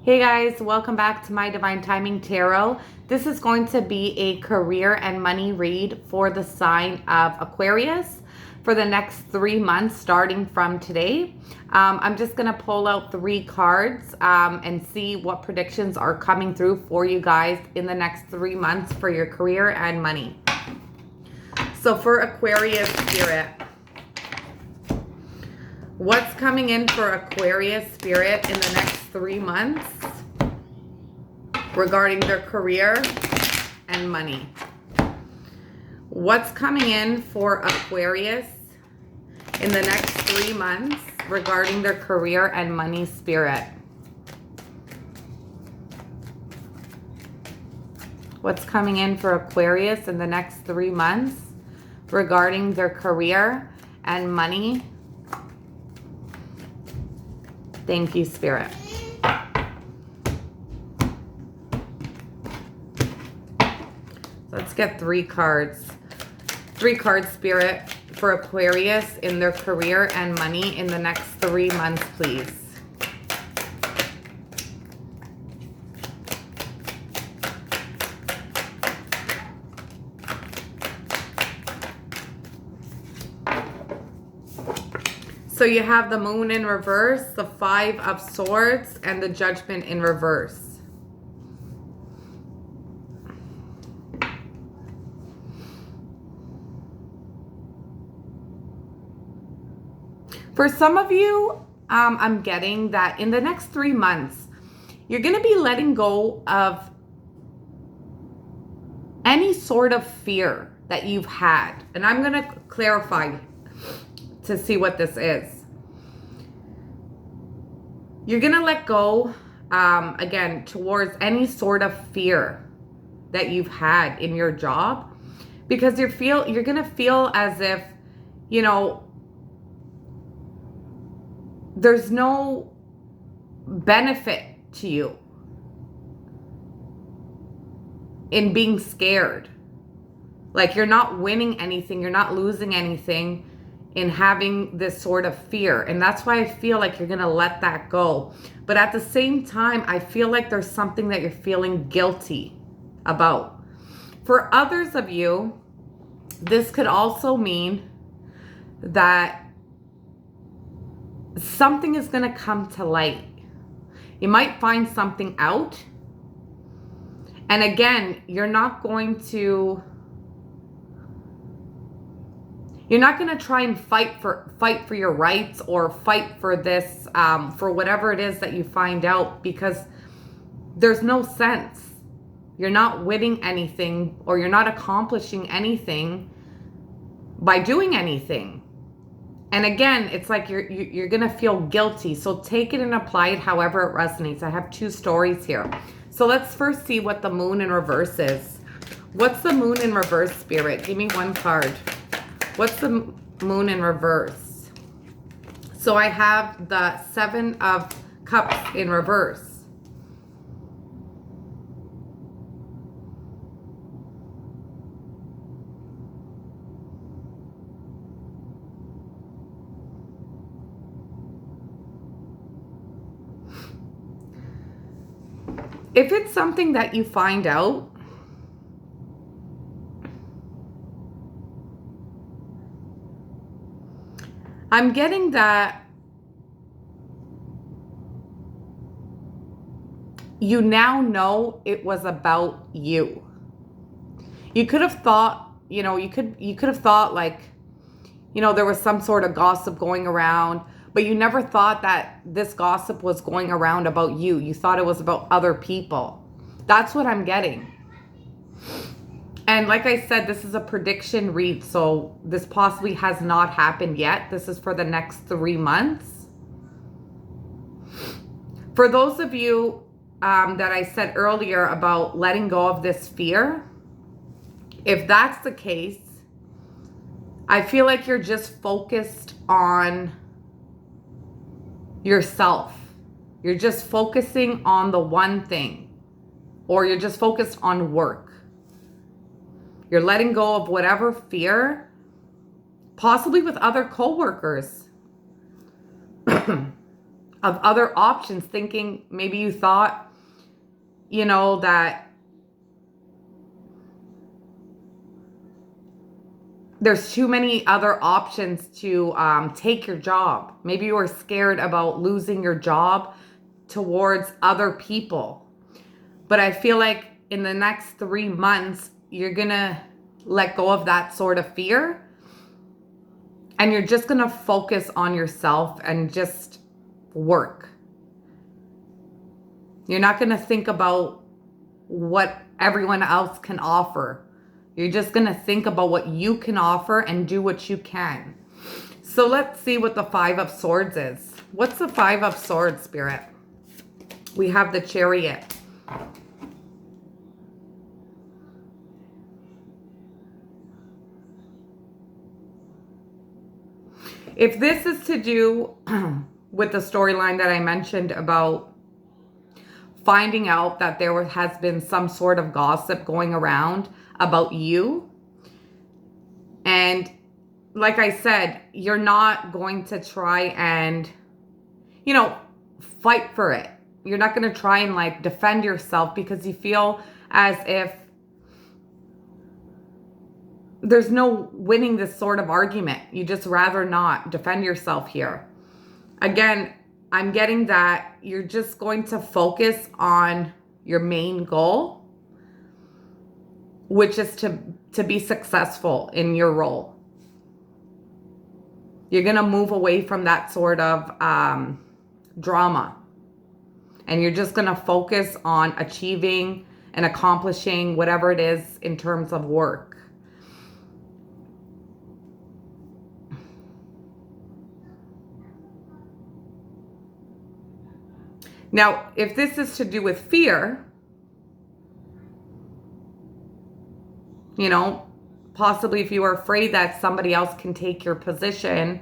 Hey guys, welcome back to my Divine Timing Tarot. This is going to be a career and money read for the sign of Aquarius for the next 3 months starting from today. I'm just going to pull out 3 cards and see what predictions are coming through for you guys in the next 3 months for your career and money. So for Aquarius Spirit, what's coming in for Aquarius Spirit in the next 3 months regarding their career and money? What's coming in for Aquarius in the next 3 months regarding their career and money, Spirit? What's coming in for Aquarius in the next 3 months regarding their career and money? Thank you, Spirit. Let's get 3 cards. 3 cards, Spirit, for Aquarius in their career and money in the next 3 months, please. So you have the Moon in reverse, the 5 of Swords, and the Judgment in reverse. For some of you, I'm getting that in the next 3 months, you're going to be letting go of any sort of fear that you've had. And I'm going to clarify to see what this is. You're going to let go, again, towards any sort of fear that you've had in your job, because you're going to feel as if, you know, there's no benefit to you in being scared. Like you're not winning anything, you're not losing anything in having this sort of fear. And that's why I feel like you're gonna let that go. But at the same time, I feel like there's something that you're feeling guilty about. For others of you, this could also mean that something is gonna come to light. You might find something out. And again, you're not going to try and fight for your rights or fight for this, for whatever it is that you find out, because there's no sense. You're not winning anything, or you're not accomplishing anything by doing anything. And again, it's like you're gonna feel guilty. So take it and apply it however it resonates. I have 2 stories here. So let's first see what the Moon in reverse is. What's the Moon in reverse, Spirit? Give me 1 card. What's the Moon in reverse? So I have the 7 of Cups in reverse. If it's something that you find out, I'm getting that you now know it was about you. You could have thought, you know, you could have thought like, you know, there was some sort of gossip going around, but you never thought that this gossip was going around about you. You thought it was about other people. That's what I'm getting. And like I said, this is a prediction read, so this possibly has not happened yet. This is for the next 3 months. For those of you that I said earlier about letting go of this fear, if that's the case, I feel like you're just focused on yourself. You're just focusing on the one thing, or you're just focused on work. You're letting go of whatever fear, possibly with other coworkers, of other options, thinking maybe you thought, that there's too many other options to take your job. Maybe you were scared about losing your job towards other people. But I feel like in the next 3 months, you're going to let go of that sort of fear. And you're just going to focus on yourself and just work. You're not going to think about what everyone else can offer. You're just going to think about what you can offer and do what you can. So let's see what the 5 of Swords is. What's the 5 of Swords, Spirit? We have the Chariot. If this is to do with the storyline that I mentioned about finding out that there has been some sort of gossip going around about you, and like I said, you're not going to try and, fight for it. You're not going to try and defend yourself because you feel as if there's no winning this sort of argument. You just rather not defend yourself here. Again, I'm getting that you're just going to focus on your main goal, which is to be successful in your role. You're going to move away from that sort of drama. And you're just going to focus on achieving and accomplishing whatever it is in terms of work. Now, if this is to do with fear, possibly if you are afraid that somebody else can take your position,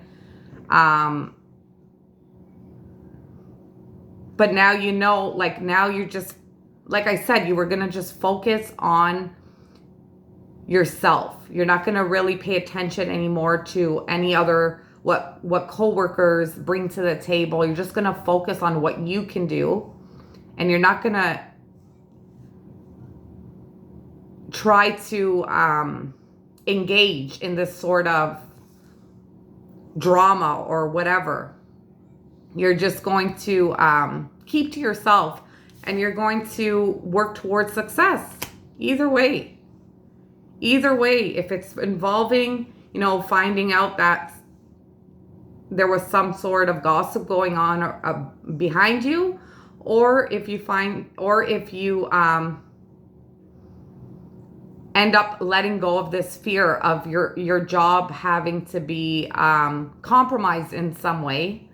but now now you're just, like I said, you were going to just focus on yourself. You're not going to really pay attention anymore to any other what coworkers bring to the table. You're just going to focus on what you can do, and you're not going to try to engage in this sort of drama or whatever. You're just going to keep to yourself, and you're going to work towards success. Either way, if it's involving, finding out that there was some sort of gossip going on behind you, or if you end up letting go of this fear of your job having to be compromised in some way.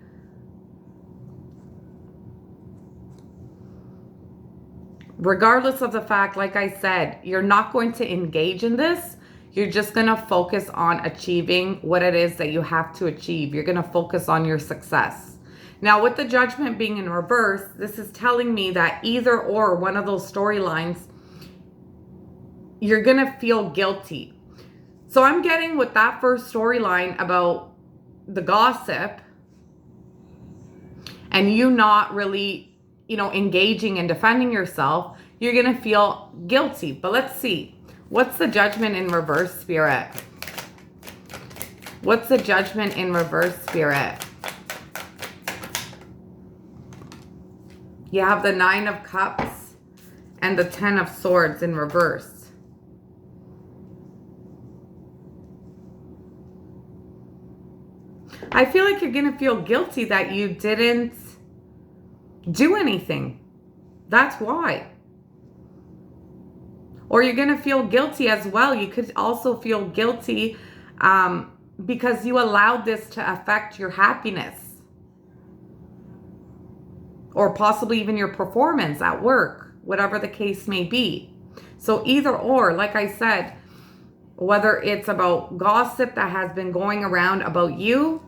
Regardless of the fact, like I said, you're not going to engage in this. You're just going to focus on achieving what it is that you have to achieve. You're going to focus on your success. Now, with the Judgment being in reverse, this is telling me that either or one of those storylines, you're going to feel guilty. So I'm getting with that first storyline about the gossip and you not really, engaging and defending yourself, you're going to feel guilty. But let's see. What's the Judgment in reverse, Spirit? What's the Judgment in reverse, Spirit? You have the 9 of Cups and the 10 of Swords in reverse. I feel like you're going to feel guilty that you didn't do anything. That's why. Or you're going to feel guilty as well. You could also feel guilty because you allowed this to affect your happiness. Or possibly even your performance at work, whatever the case may be. So either or, like I said, whether it's about gossip that has been going around about you,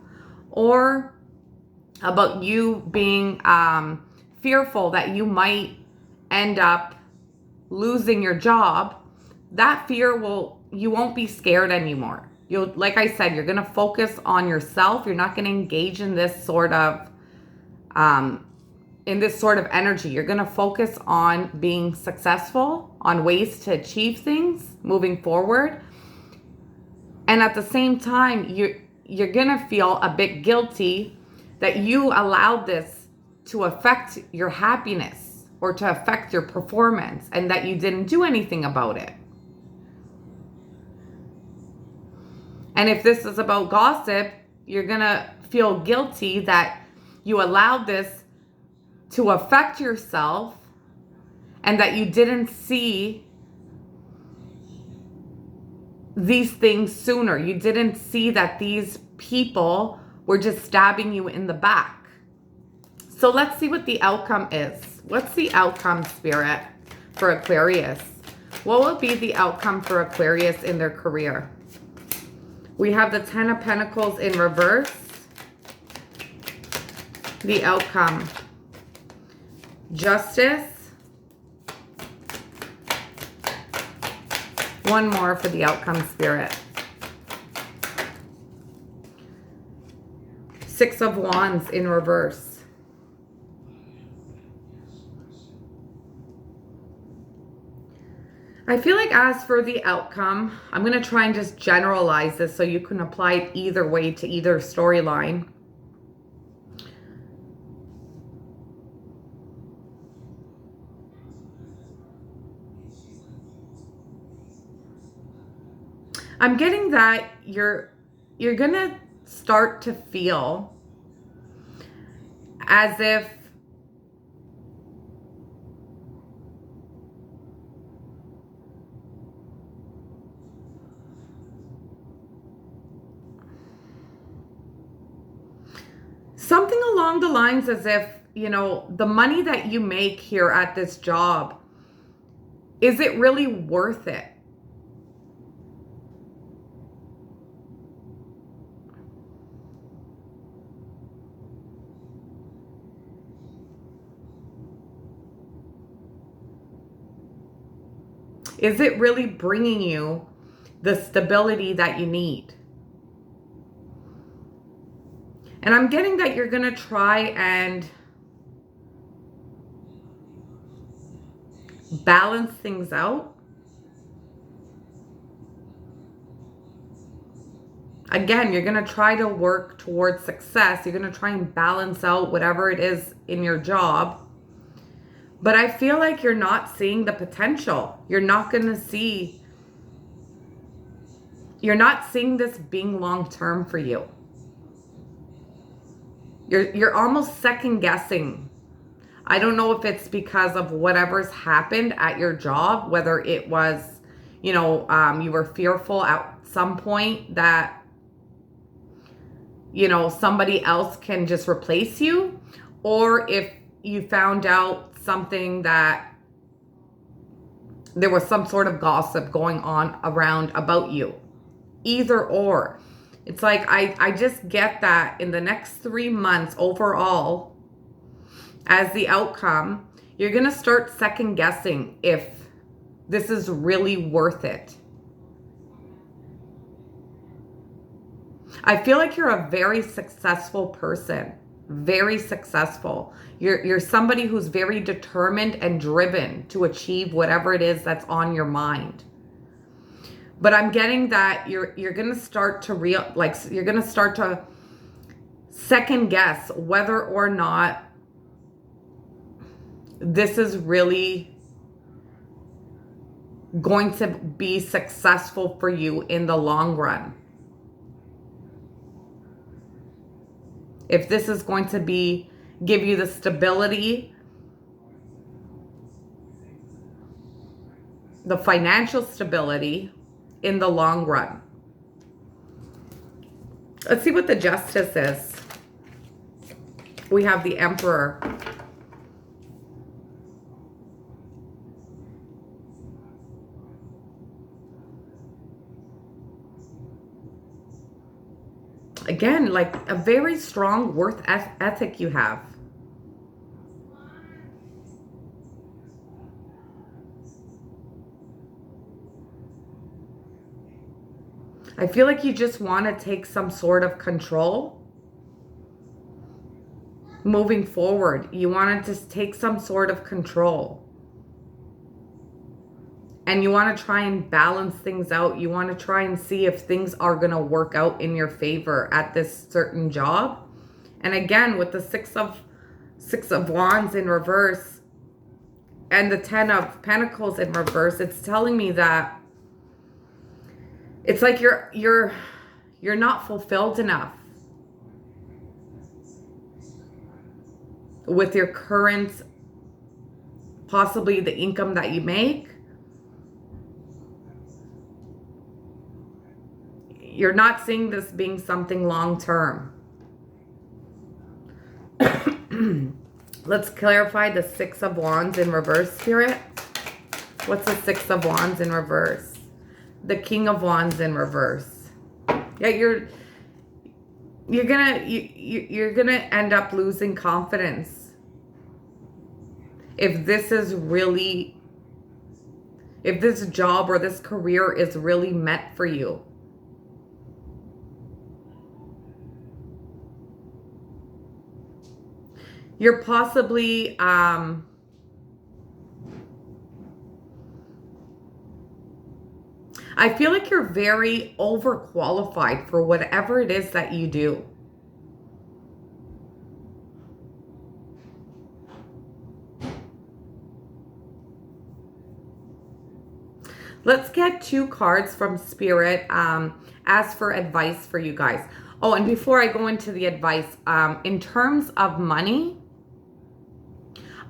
or about you being fearful that you might end up losing your job, that fear you won't be scared anymore. Like I said, you're going to focus on yourself. You're not going to engage in this sort of in this sort of energy. You're going to focus on being successful, on ways to achieve things moving forward. And at the same time, you're going to feel a bit guilty that you allowed this to affect your happiness or to affect your performance and that you didn't do anything about it. And if this is about gossip, you're going to feel guilty that you allowed this to affect yourself and that you didn't see these things sooner. You didn't see that these people were just stabbing you in the back. So let's see what the outcome is. What's the outcome, Spirit, for Aquarius? What will be the outcome for Aquarius in their career? We have the Ten of Pentacles in reverse. The outcome. Justice. One more for the outcome, Spirit. Six of Wands in reverse. I feel like as for the outcome, I'm going to try and just generalize this so you can apply it either way to either storyline. I'm getting that you're going to start to feel as if something along the lines as if, you know, the money that you make here at this job, is it really worth it? Is it really bringing you the stability that you need? And I'm getting that you're going to try and balance things out. Again, you're going to try to work towards success. You're going to try and balance out whatever it is in your job. But I feel like you're not seeing the potential. You're not seeing this being long-term for you. You're almost second guessing. I don't know if it's because of whatever's happened at your job, whether it was, you know, you were fearful at some point that, you know, somebody else can just replace you, or if you found out something that there was some sort of gossip going on around about you. Either or. It's like I just get that in the next 3 months overall, as the outcome, you're going to start second guessing if this is really worth it. I feel like you're a very successful person. Very successful. You're somebody who's very determined and driven to achieve whatever it is that's on your mind. But I'm getting that you're going to start to you're going to start to second guess whether or not this is really going to be successful for you in the long run. If this is going to give you the stability, the financial stability in the long run. Let's see what the Justice is. We have the Emperor. Again, like a very strong work ethic you have. I feel like you just want to take some sort of control. moving forward. You want to just take some sort of control. And you want to try and balance things out. You want to try and see if things are going to work out in your favor at this certain job. And again, with the Six of Wands in reverse and the 10 of Pentacles in reverse, it's telling me that it's like you're not fulfilled enough with your current, possibly the income that you make. You're not seeing this being something long term. Let's clarify the Six of Wands in reverse, Spirit. What's the Six of Wands in reverse? The King of Wands in reverse. Yeah, you're gonna end up losing confidence if this job or this career is really meant for you. You're possibly I feel like you're very overqualified for whatever it is that you do. Let's get 2 cards from Spirit as for advice for you guys. Oh, and before I go into the advice, in terms of money,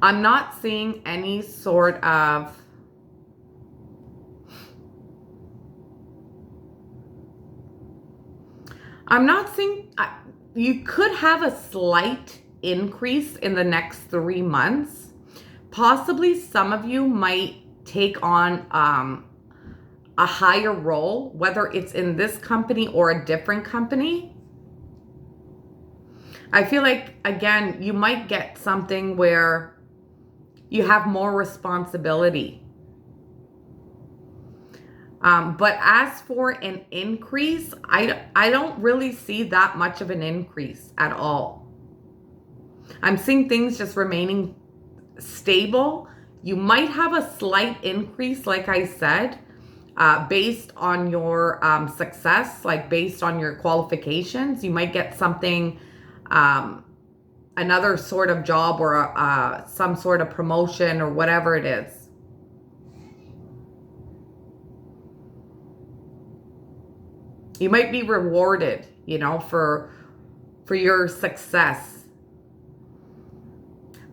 I'm not seeing any sort of you could have a slight increase in the next 3 months. Possibly some of you might take on a higher role, whether it's in this company or a different company. I feel like, again, you might get something where you have more responsibility. But as for an increase, I don't really see that much of an increase at all. I'm seeing things just remaining stable. You might have a slight increase, like I said, based on your success, like based on your qualifications. You might get something, another sort of job or some sort of promotion or whatever it is. You might be rewarded, you know, for your success.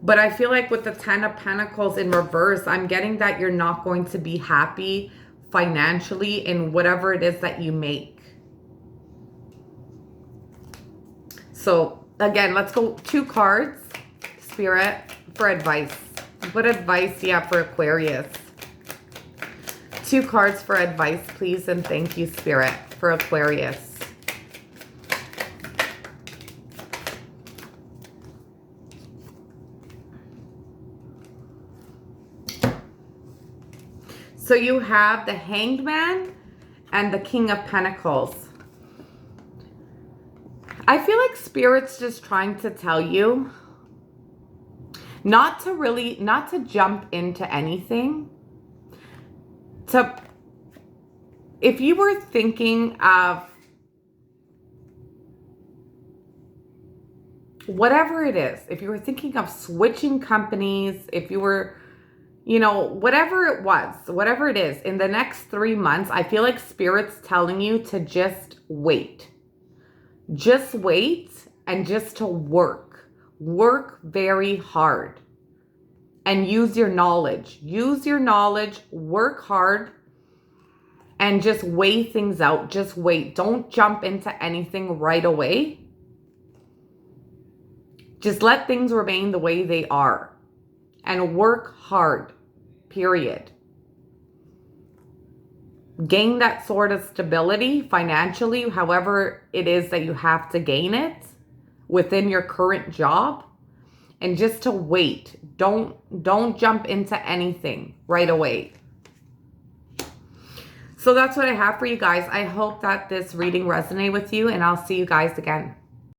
But I feel like with the 10 of Pentacles in reverse, I'm getting that you're not going to be happy financially in whatever it is that you make. So again, let's go 2 cards, Spirit, for advice. What advice do you have for Aquarius? 2 cards for advice, please, and thank you, Spirit, for Aquarius. So you have the Hanged Man and the King of Pentacles. I feel like Spirit's just trying to tell you not to jump into anything. If you were thinking of whatever it is, if you were thinking of switching companies, if you were, you know, whatever it was, whatever it is, in the next 3 months, I feel like Spirit's telling you to just wait. Just wait and just to work. Work very hard. And use your knowledge. Use your knowledge, work hard, and just weigh things out. Just wait. Don't jump into anything right away. Just let things remain the way they are. And work hard, period. Gain that sort of stability financially, however it is that you have to gain it within your current job. And just to wait. Don't jump into anything right away. So that's what I have for you guys. I hope that this reading resonated with you, and I'll see you guys again.